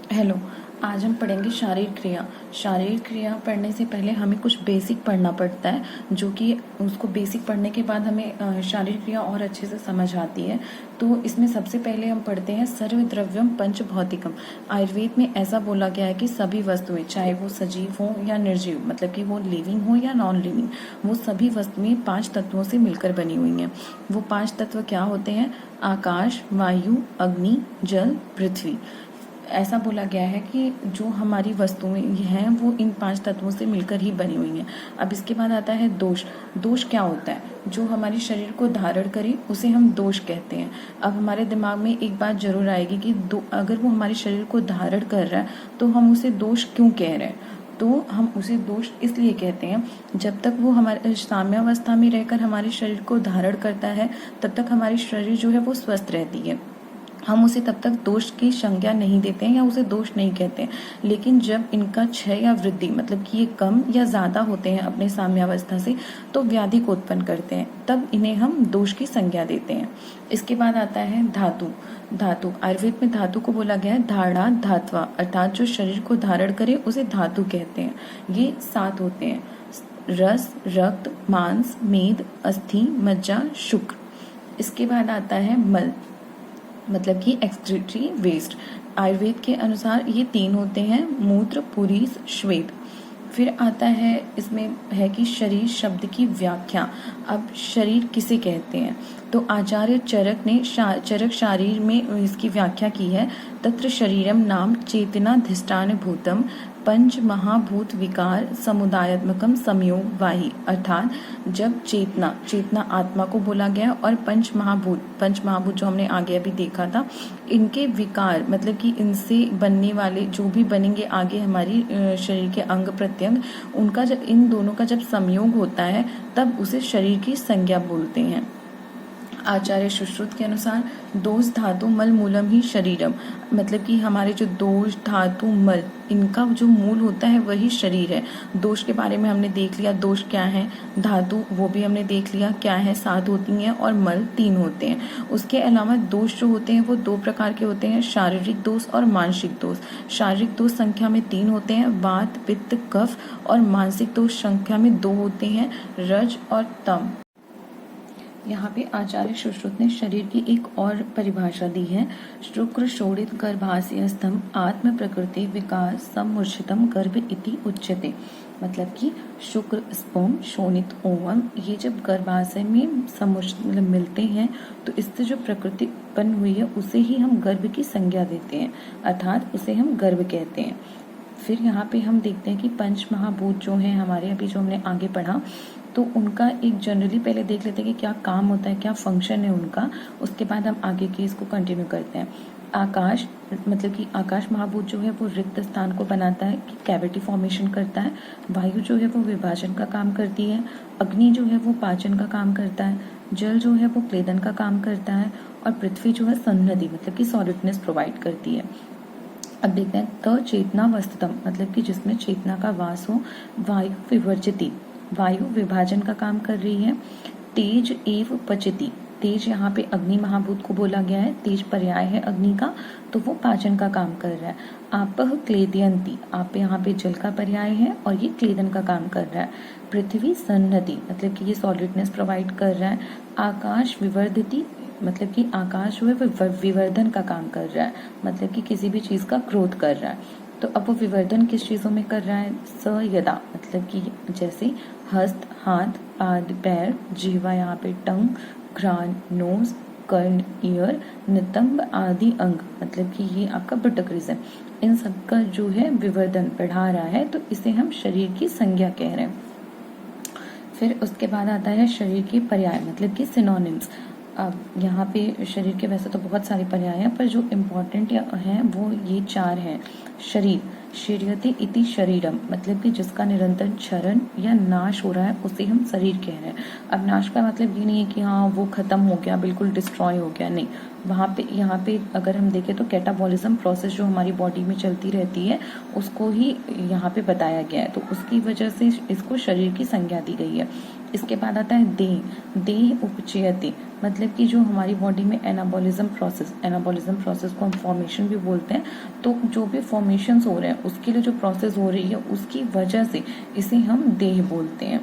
Hello. आज हम पढ़ेंगे शारीरिक क्रिया। शारीरिक क्रिया पढ़ने से पहले हमें कुछ बेसिक पढ़ना पड़ता है, जो कि उसको बेसिक पढ़ने के बाद हमें शारीरिक क्रिया और अच्छे से समझ आती है। तो इसमें सबसे पहले हम पढ़ते हैं सर्वद्रव्यम पंच भौतिकम। आयुर्वेद में ऐसा बोला गया है कि सभी वस्तुएं, चाहे वो सजीव हो या निर्जीव, मतलब कि वो लिविंग हो या नॉन लिविंग, वो सभी वस्तुएं 5 तत्वों से मिलकर बनी हुई हैं। वो 5 तत्व क्या होते हैं? आकाश, वायु, अग्नि, जल, पृथ्वी। ऐसा बोला गया है कि जो हमारी वस्तुएं हैं वो इन 5 तत्वों से मिलकर ही बनी हुई हैं। अब इसके बाद आता है दोष। दोष क्या होता है? जो हमारे शरीर को धारण करे उसे हम दोष कहते हैं। अब हमारे दिमाग में एक बात जरूर आएगी कि अगर वो हमारे शरीर को धारण कर रहा है तो हम उसे दोष क्यों कह रहे हैं? तो हम उसे दोष इसलिए कहते हैं, जब तक वो हमारे साम्यावस्था में रहकर हमारे शरीर को धारण करता है तब तक हमारी शरीर जो है वो स्वस्थ रहती है। हम उसे तब तक दोष की संज्ञा नहीं देते हैं या उसे दोष नहीं कहते हैं। लेकिन जब इनका क्षय या वृद्धि, मतलब कि ये कम या ज्यादा होते हैं अपने साम्यावस्था से, तो व्याधि को उत्पन्न करते हैं, तब इन्हें हम दोष की संज्ञा देते हैं। इसके बाद आता है धातु। धातु, आयुर्वेद में धातु को बोला गया है धारणा धात्वा, अर्थात जो शरीर को धारण करे उसे धातु कहते हैं। ये 7 होते हैं: रस, रक्त, मांस, मेद, अस्थि, मज्जा, शुक्र। इसके बाद आता है मल, मतलब कि एक्सक्रीटरी वेस्ट। आयुर्वेद के अनुसार ये 3 होते हैं: मूत्र, पुरीस, श्वेत। फिर आता है, इसमें है कि शरीर शब्द की व्याख्या। अब शरीर किसे कहते हैं? तो आचार्य चरक ने चरक शारीर में इसकी व्याख्या की है। तत्र शरीरम नाम चेतनाधिष्ठान भूतम पंच महाभूत विकार समुदायात्मकम संयोग वाही। अर्थात जब चेतना आत्मा को बोला गया और पंच महाभूत जो हमने आगे अभी देखा था, इनके विकार, मतलब कि इनसे बनने वाले जो भी बनेंगे आगे हमारी शरीर के अंग प्रत्यंग, उनका जब इन दोनों का जब संयोग होता है तब उसे शरीर की संज्ञा बोलते हैं। आचार्य सुश्रुत के अनुसार दोष धातु मल मूलम ही शरीरम, मतलब कि हमारे जो दोष धातु मल, इनका जो मूल होता है वही शरीर है। दोष के बारे में हमने देख लिया, दोष क्या है। धातु वो भी हमने देख लिया क्या है, 7 होती हैं, और मल 3 होते हैं। उसके अलावा दोष जो होते हैं वो 2 प्रकार के होते हैं: शारीरिक दोष और मानसिक दोष। शारीरिक दोष संख्या में 3 होते हैं: वात, पित्त, कफ। और मानसिक दोष संख्या में 2 होते हैं: रज और तम। यहाँ पे आचार्य सुश्रुत ने शरीर की एक और परिभाषा दी है: शुक्र शोणित गर्भाशयस्थम आत्म प्रकृति विकार समूर्छितम गर्भ इति उच्यते। मतलब कि शुक्र, स्पर्म, शोणित, ओवम, ये जब गर्भाशय में मतलब मिलते हैं तो इससे जो प्रकृति उत्पन्न हुई है उसे ही हम गर्भ की संज्ञा देते हैं, अर्थात उसे हम गर्भ कहते हैं। फिर यहाँ पे हम देखते हैं कि पंच महाभूत जो हैं हमारे, अभी जो हमने आगे पढ़ा, तो उनका एक जनरली पहले देख लेते हैं कि क्या काम होता है, क्या फंक्शन है उनका। उसके बाद हम आगे की इसको कंटिन्यू करते हैं। आकाश, मतलब कि आकाश महाभूत जो है वो रिक्त स्थान को बनाता है, कि कैविटी फॉर्मेशन करता है। वायु जो है वो विभाजन का काम करती है। अग्नि जो है वो पाचन का काम करता है। जल जो है वो क्लेदन का काम करता है। और पृथ्वी जो है सन्नति, मतलब कि सॉलिडनेस प्रोवाइड करती है। अब देखते हैं त चेतना वस्तुतम, मतलब कि जिसमें चेतना का वास हो। वायु विवर्जिती, वायु विभाजन का काम कर रही है। तेज एव पचती, तेज यहाँ पे अग्नि महाभूत को बोला गया है, तेज पर्याय है अग्नि का, तो वो पाचन का काम कर रहा है। आपह क्लेदयंती, आप यहाँ पे जल का पर्याय है और ये क्लेदन का काम कर रहा है। पृथ्वी सन्नति, मतलब कि ये सॉलिडनेस प्रोवाइड कर रहा है। आकाश विवर्धती, मतलब कि आकाश जो है विवर्धन का काम कर रहा है, मतलब कि किसी भी चीज का ग्रोथ कर रहा है। तो अब वो विवर्धन किस चीजों में कर रहा है? स यदा, मतलब कि जैसे हस्त, हाथ, पाद, पैर, जिह्वा यहाँ पे टंग, घ्राण, नोज, कर्ण, ईयर, नितंब आदि अंग, मतलब कि ये आपका बटक रीजन, इन सब का जो है विवर्धन बढ़ा रहा है, तो इसे हम शरीर की संज्ञा कह रहे हैं। फिर उसके बाद आता है शरीर के पर्याय, मतलब कि सिनोनिम्स। अब यहाँ पे शरीर के वैसे तो बहुत सारे पर्याय हैं, पर जो इम्पोर्टेंट हैं वो ये 4 हैं। शरीर, क्षीयते इति शरीरम, मतलब कि जिसका निरंतर क्षरण या नाश हो रहा है उसे हम शरीर कह रहे हैं। अब नाश का मतलब ये नहीं है कि हाँ वो खत्म हो गया, बिल्कुल डिस्ट्रॉय हो गया, नहीं। वहाँ पे यहाँ पे अगर हम देखें तो कैटाबॉलिज्म प्रोसेस जो हमारी बॉडी में चलती रहती है उसको ही यहाँ पे बताया गया है, तो उसकी वजह से इसको शरीर की संज्ञा दी गई है। इसके बाद आता है देह। देह उपचयते, मतलब कि जो हमारी बॉडी में एनाबॉलिज्म प्रोसेस को हम फॉर्मेशन भी बोलते हैं, तो जो भी फॉर्मेशंस हो रहे हैं उसके लिए जो प्रोसेस हो रही है उसकी वजह से इसे हम देह बोलते हैं।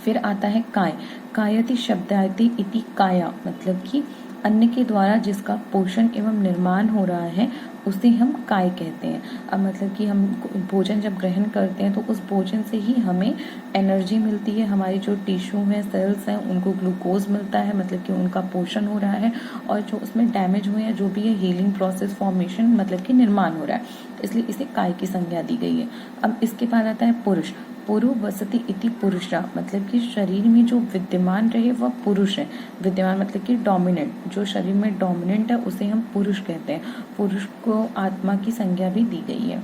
फिर आता है काय। कायति शब्दायति इति काया, मतलब कि अन्न के द्वारा जिसका पोषण एवं निर्माण हो रहा है उसे हम काय कहते हैं। अब मतलब कि हम भोजन जब ग्रहण करते हैं तो उस भोजन से ही हमें एनर्जी मिलती है, हमारी जो टिश्यू है, सेल्स हैं, उनको ग्लूकोज मिलता है, मतलब कि उनका पोषण हो रहा है, और जो उसमें डैमेज हुए हैं जो भी है हीलिंग प्रोसेस, फॉर्मेशन, मतलब कि निर्माण हो रहा है, इसलिए इसे काय की संज्ञा दी गई है। अब इसके बाद आता है पुरुष। पुरु वसति इति पुरुषा, मतलब कि शरीर में जो विद्यमान रहे वह पुरुष है। विद्यमान मतलब कि डोमिनेंट, जो शरीर में डोमिनेंट है उसे हम पुरुष कहते हैं। पुरुष को आत्मा की संज्ञा भी दी गई है।